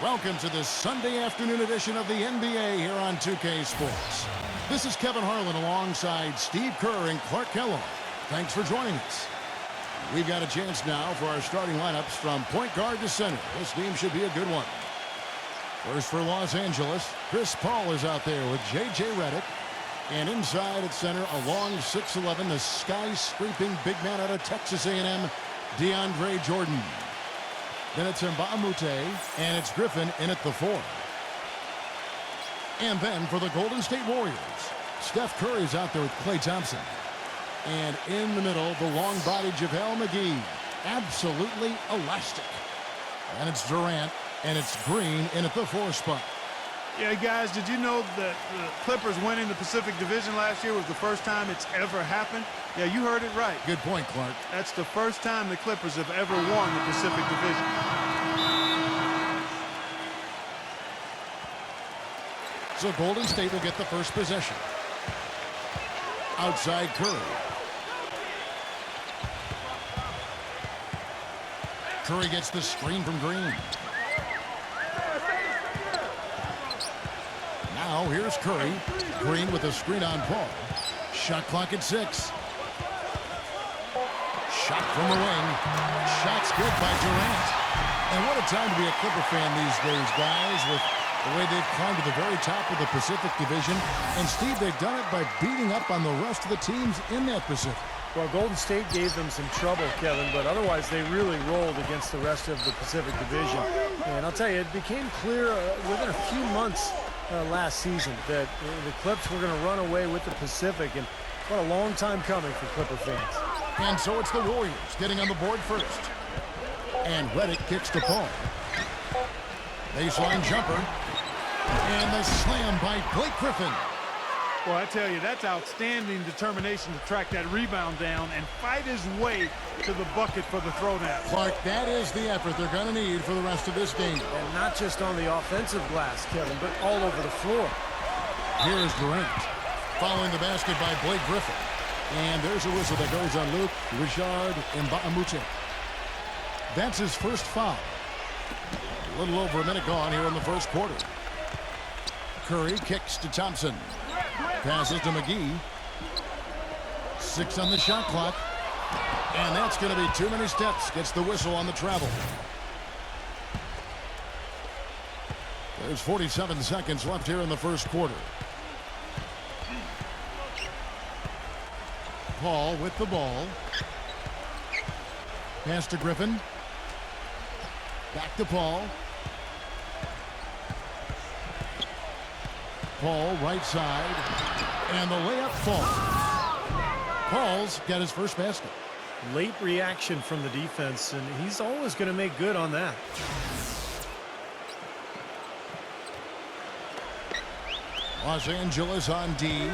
Welcome to this Sunday afternoon edition of the NBA here on 2K Sports. This is Kevin Harlan alongside Steve Kerr and Clark Kellogg. Thanks for joining us. We've got a chance now for our starting lineups from point guard to center. This team should be a good one. First for Los Angeles, Chris Paul is out there with J.J. Redick. And inside at center, along 6'11", the skyscraping big man out of Texas A&M, DeAndre Jordan. Then it's Mbamute, and it's Griffin in at the 4. And then for the Golden State Warriors, Steph Curry's out there with Klay Thompson. And in the middle, the long-bodied Javale Mcgee, absolutely elastic. And it's Durant, and it's Green in at the 4 spot. Yeah, guys, did you know that the Clippers winning the Pacific Division last year was the first time it's ever happened? Yeah, you heard it right. Good point, Clark. That's the first time the Clippers have ever won the Pacific Division. So Golden State will get the first possession. Outside Curry. Curry gets the screen from Green. Now here's Curry. Green with a screen on Paul. Shot clock at 6. Shot from the wing. Shot's good by Durant. And what a time to be a Clipper fan these days, guys, with the way they've climbed to the very top of the Pacific Division. And, Steve, they've done it by beating up on the rest of the teams in that Pacific. Well, Golden State gave them some trouble, Kevin, but otherwise they really rolled against the rest of the Pacific Division. And I'll tell you, it became clear within a few months last season that the Clips were going to run away with the Pacific, and what a long time coming for Clipper fans. And so it's the Warriors getting on the board first. And Redick kicks to Paul. Baseline jumper. And the slam by Blake Griffin. Well, I tell you, that's outstanding determination to track that rebound down and fight his way to the bucket for the throwdown. Clark, that is the effort they're going to need for the rest of this game. And not just on the offensive glass, Kevin, but all over the floor. Here's Durant. Following the basket by Blake Griffin. And there's a whistle that goes on Luke Richard Mbamute. That's his first foul. A little over a minute gone here in the first quarter. Curry kicks to Thompson. Passes to Mcgee. 6 on the shot clock. And that's going to be too many steps. Gets the whistle on the travel. There's 47 seconds left here in the first quarter. Paul with the ball. Pass to Griffin. Back to Paul. Paul right side. And the layup falls. Paul's got his first basket. Late reaction from the defense, and he's always going to make good on that. Los Angeles on D.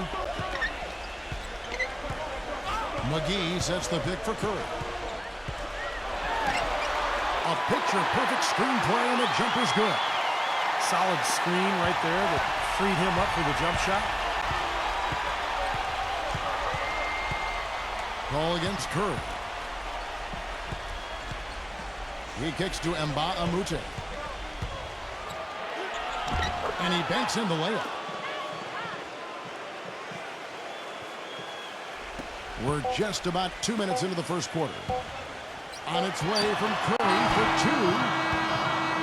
Mcgee sets the pick for Curry. A picture-perfect screen play, and the jumper's good. Solid screen right there that freed him up for the jump shot. Ball against Curry. He kicks to Mbamute. And he banks in the layup. We're just about 2 minutes into the first quarter. On its way from Curry for 2.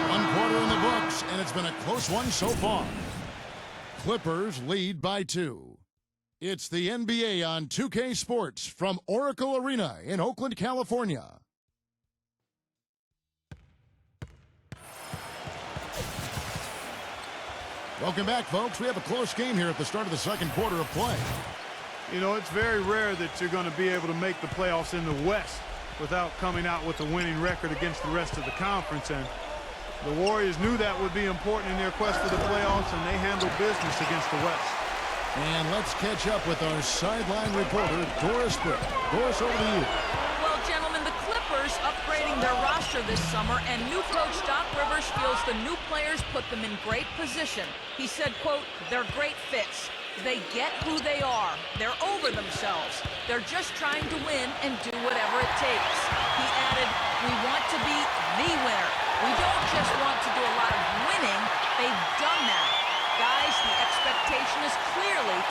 1 quarter in the books, and it's been a close one so far. Clippers lead by 2. It's the NBA on 2K Sports from Oracle Arena in Oakland, California. Welcome back, folks. We have a close game here at the start of the second quarter of play. You know, it's very rare that you're going to be able to make the playoffs in the West without coming out with a winning record against the rest of the conference. And the Warriors knew that would be important in their quest for the playoffs, and they handled business against the West. And let's catch up with our sideline reporter, Doris Burke. Doris, over to you. Well, gentlemen, the Clippers upgrading their roster this summer, and new coach Doc Rivers feels the new players put them in great position. He said, quote, "They're great fits. They get who they are. They're over themselves. They're just trying to win and do whatever it takes." He added, "We want to be the winner. We don't just want to do a lot of winning.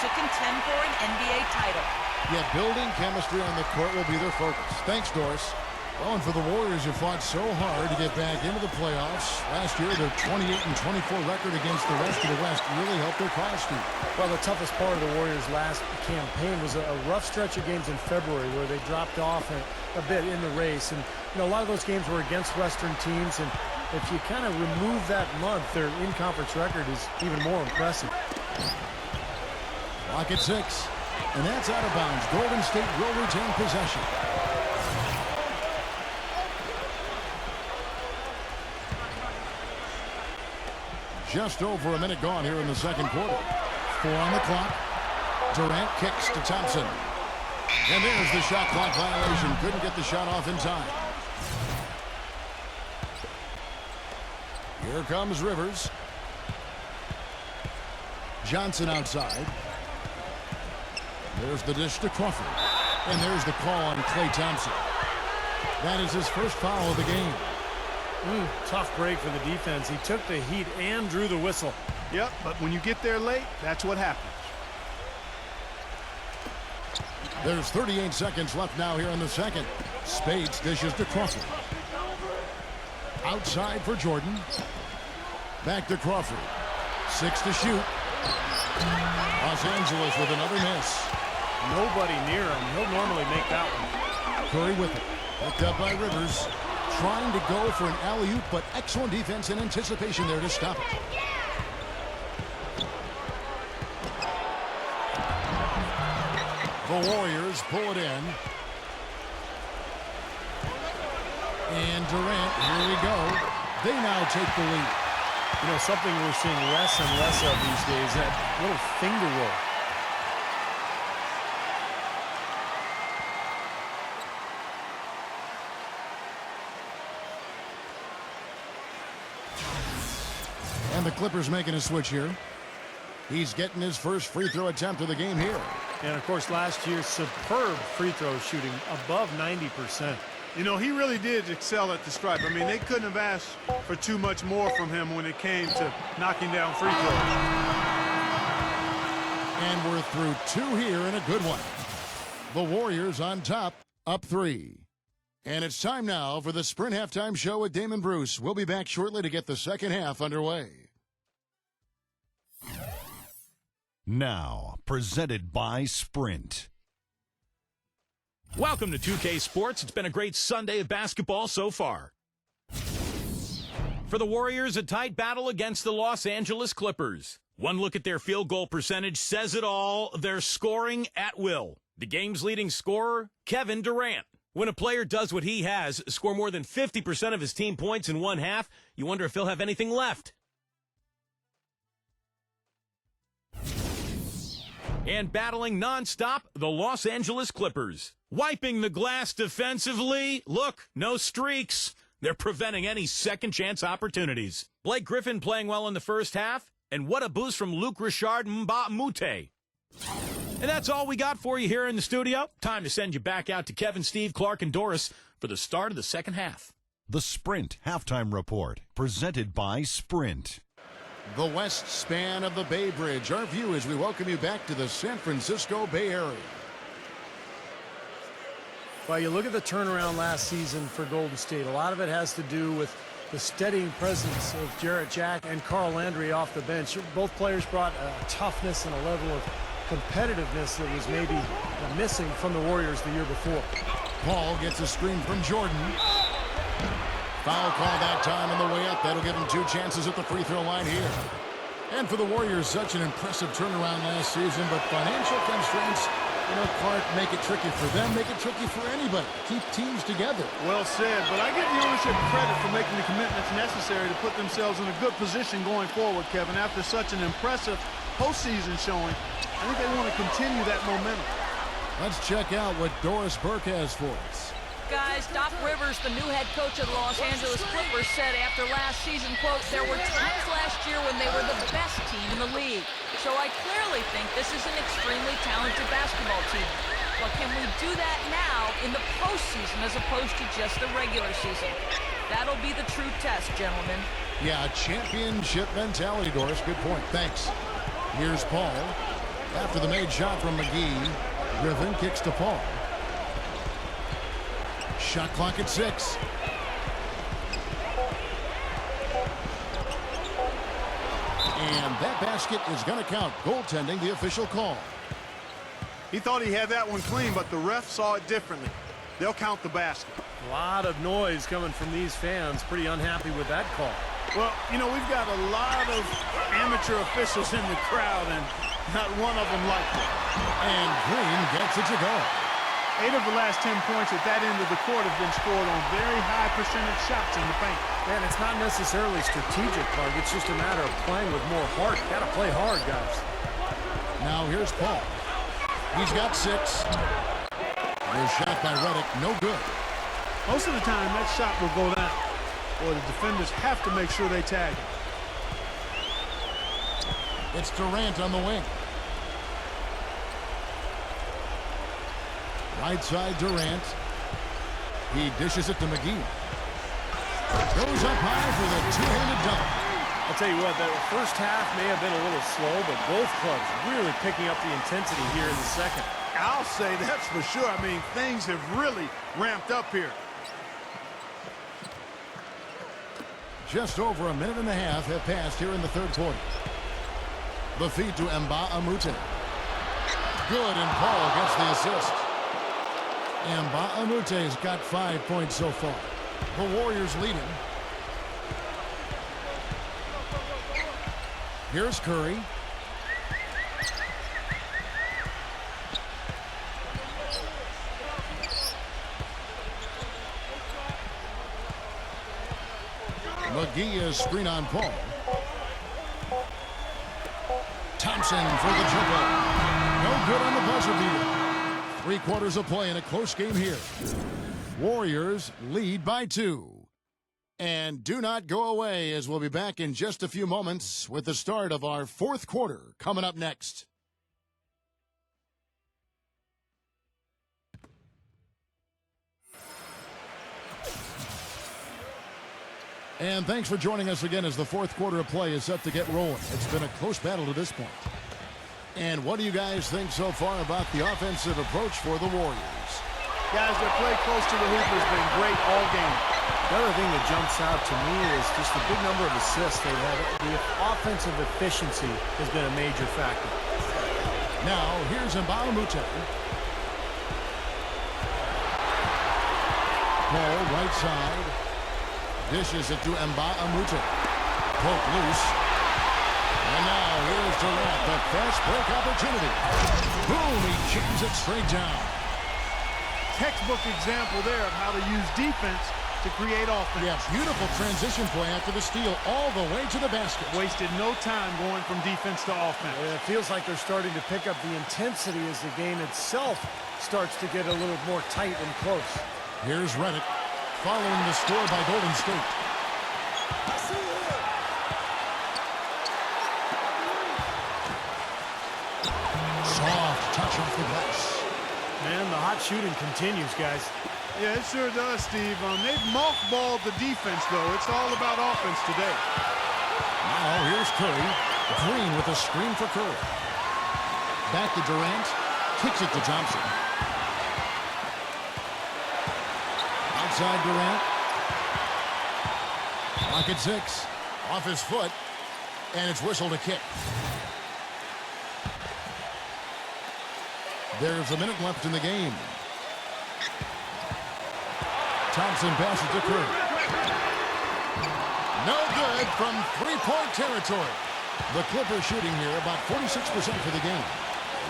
to contend for an NBA title. Yeah, building chemistry on the court will be their focus. Thanks, Doris. Well, and for the Warriors, who fought so hard to get back into the playoffs, last year their 28-24 record against the rest of the West really helped their cause, Steve. Well, the toughest part of the Warriors' last campaign was a rough stretch of games in February where they dropped off a bit in the race. And, you know, a lot of those games were against Western teams. And if you kind of remove that month, their in-conference record is even more impressive. Clock at 6. And that's out of bounds. Golden State will retain possession. Just over a minute gone here in the second quarter. 4 on the clock. Durant kicks to Thompson. And there's the shot clock violation. Couldn't get the shot off in time. Here comes Rivers. Johnson outside. There's the dish to Crawford. And there's the call on Klay Thompson. That is his first foul of the game. Tough break for the defense. He took the heat and drew the whistle. Yep, but when you get there late, that's what happens. There's 38 seconds left now here in the second. Spades dishes to Crawford. Outside for Jordan. Back to Crawford. 6 to shoot. Los Angeles with another miss. Nobody near him. He'll normally make that one. Curry with it. Picked up by Rivers. Trying to go for an alley-oop, but excellent defense and anticipation there to stop it. The Warriors pull it in. And Durant, here we go. They now take the lead. You know, something we're seeing less and less of these days, that little finger roll. And the Clippers making a switch here. He's getting his first free throw attempt of the game here. And, of course, last year's superb free throw shooting, above 90%. You know, he really did excel at the stripe. I mean, they couldn't have asked for too much more from him when it came to knocking down free throws. And we're through 2 here and a good one. The Warriors on top, up 3. And it's time now for the Sprint Halftime Show with Damon Bruce. We'll be back shortly to get the second half underway. Now, presented by Sprint. Welcome to 2K Sports. It's been a great Sunday of basketball so far. For the Warriors, a tight battle against the Los Angeles Clippers. One look at their field goal percentage says it all. They're scoring at will. The game's leading scorer, Kevin Durant. When a player does what he has, score more than 50% of his team points in one half, you wonder if he'll have anything left. And battling nonstop, the Los Angeles Clippers. Wiping the glass defensively. Look, no streaks. They're preventing any second-chance opportunities. Blake Griffin playing well in the first half. And what a boost from Luke Richard Mbah-a-Moute. And that's all we got for you here in the studio. Time to send you back out to Kevin, Steve, Clark, and Doris for the start of the second half. The Sprint Halftime Report, presented by Sprint. The west span of the Bay Bridge. Our view as we welcome you back to the San Francisco Bay Area. Well, you look at the turnaround last season for Golden State. A lot of it has to do with the steadying presence of Jarrett Jack and Carl Landry off the bench. Both players brought a toughness and a level of competitiveness that was maybe missing from the Warriors the year before. Paul gets a screen from Jordan. Foul call that time on the way up. That'll give him 2 chances at the free throw line here. And for the Warriors, such an impressive turnaround last season, but financial constraints, you know, Clark, make it tricky for them, make it tricky for anybody. Keep teams together. Well said, but I give the ownership credit for making the commitments necessary to put themselves in a good position going forward, Kevin. After such an impressive postseason showing, I think they want to continue that momentum. Let's check out what Doris Burke has for us. Guys, Doc Rivers, the new head coach of the Los Angeles Clippers, said after last season, quote, there were times last year when they were the best team in the league. So I clearly think this is an extremely talented basketball team. But can we do that now in the postseason as opposed to just the regular season? That'll be the true test, gentlemen. Yeah, championship mentality, Doris. Good point. Thanks. Here's Paul. After the made shot from Mcgee, Griffin kicks to Paul. Shot clock at 6. And that basket is going to count. Goaltending, the official call. He thought he had that one clean, but the ref saw it differently. They'll count the basket. A lot of noise coming from these fans. Pretty unhappy with that call. Well, you know, we've got a lot of amateur officials in the crowd, and not one of them liked it. And Green gets it to go. 8 of the last 10 points at that end of the court have been scored on very high percentage shots in the paint. Man, it's not necessarily strategic, Clark. It's just a matter of playing with more heart. Got to play hard, guys. Now here's Paul. He's got 6. The shot by Reddick, no good. Most of the time, that shot will go down. Or the defenders have to make sure they tag him. It's Durant on the wing. Right side, Durant. He dishes it to Mcgee. Goes up high for the two-handed dunk. I'll tell you what, that first half may have been a little slow, but both clubs really picking up the intensity here in the second. I'll say that's for sure. I mean, things have really ramped up here. Just over a minute and a half have passed here in the third quarter. The feed to Mbah-a-Moute. Good, and Paul gets the assist. Mbah-a-Moute's got 5 points so far. The Warriors leading. Here's Curry. Mcgee is screen on Paul. Thompson for the triple. No good on the buzzer beater. 3 quarters of play in a close game here. Warriors lead by 2. And do not go away, as we'll be back in just a few moments with the start of our fourth quarter coming up next. And thanks for joining us again as the fourth quarter of play is set to get rolling. It's been a close battle to this point. And what do you guys think so far about the offensive approach for the Warriors? Guys, their play close to the hoop has been great all game. The other thing that jumps out to me is just the big number of assists they've had. The offensive efficiency has been a major factor. Now, here's Mbah-a-Moute. Paul, right side. Dishes it to Mbah-a-Moute. Poke loose. And now here's Durant, the fast break opportunity. Boom, he jams it straight down. Textbook example there of how to use defense to create offense. Yeah, beautiful transition play after the steal all the way to the basket. Wasted no time going from defense to offense. It feels like they're starting to pick up the intensity as the game itself starts to get a little more tight and close. Here's Reddick following the score by Golden State. Soft touch off the glass. Man, the hot shooting continues, guys. Yeah, it sure does, Steve. They've mothballed the defense, though. It's all about offense today. Now here's Curry. Green with a screen for Curry. Back to Durant. Kicks it to Thompson. Outside Durant. Clock at 6. Off his foot. And it's whistled a kick. There's a minute left in the game. Thompson passes to Curry. No good from three-point territory. The Clippers shooting here about 46% for the game.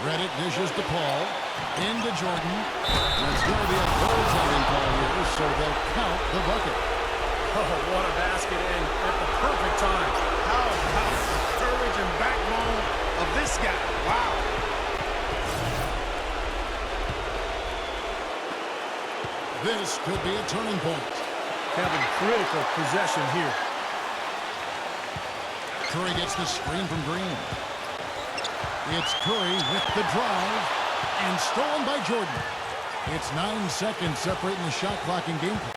Reddick dishes to Paul. Into Jordan. That's going to be a goal-tending call here, so they'll count the bucket. Oh, what a basket in at the perfect time. How about the courage and backbone of this guy? Wow. This could be a turning point. Having critical possession here. Curry gets the screen from Green. It's Curry with the drive and stolen by Jordan. It's 9 seconds separating the shot clock and game clock.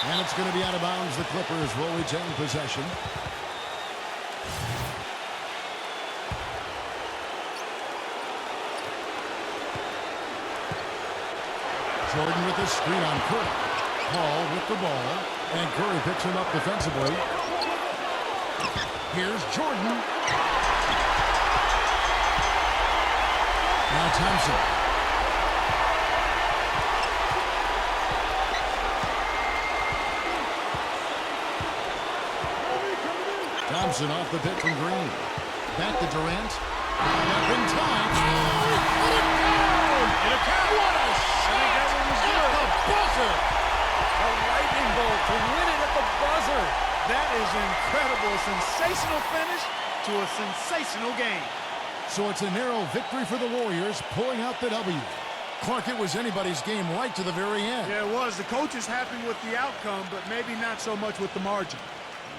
And it's going to be out of bounds. The Clippers will retain possession. Jordan with the screen on Curry. Paul with the ball, and Curry picks him up defensively. Here's Jordan. Now Thompson. Thompson off the pick from Green. Back to Durant. Up in time. Oh, he put it down! And a count. What a shot! That one was good. At the buzzer! A lightning bolt to win it at the buzzer. That is incredible. A sensational finish to a sensational game. So it's a narrow victory for the Warriors, pulling out the W. Clark, it was anybody's game right to the very end. Yeah, it was. The coach is happy with the outcome, but maybe not so much with the margin.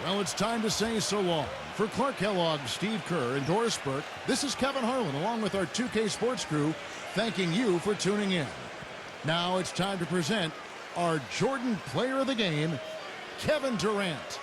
Well, it's time to say so long. For Clark Kellogg, Steve Kerr, and Doris Burke, this is Kevin Harlan along with our 2K Sports crew, thanking you for tuning in. Now it's time to present our Jordan Player of the Game, Kevin Durant.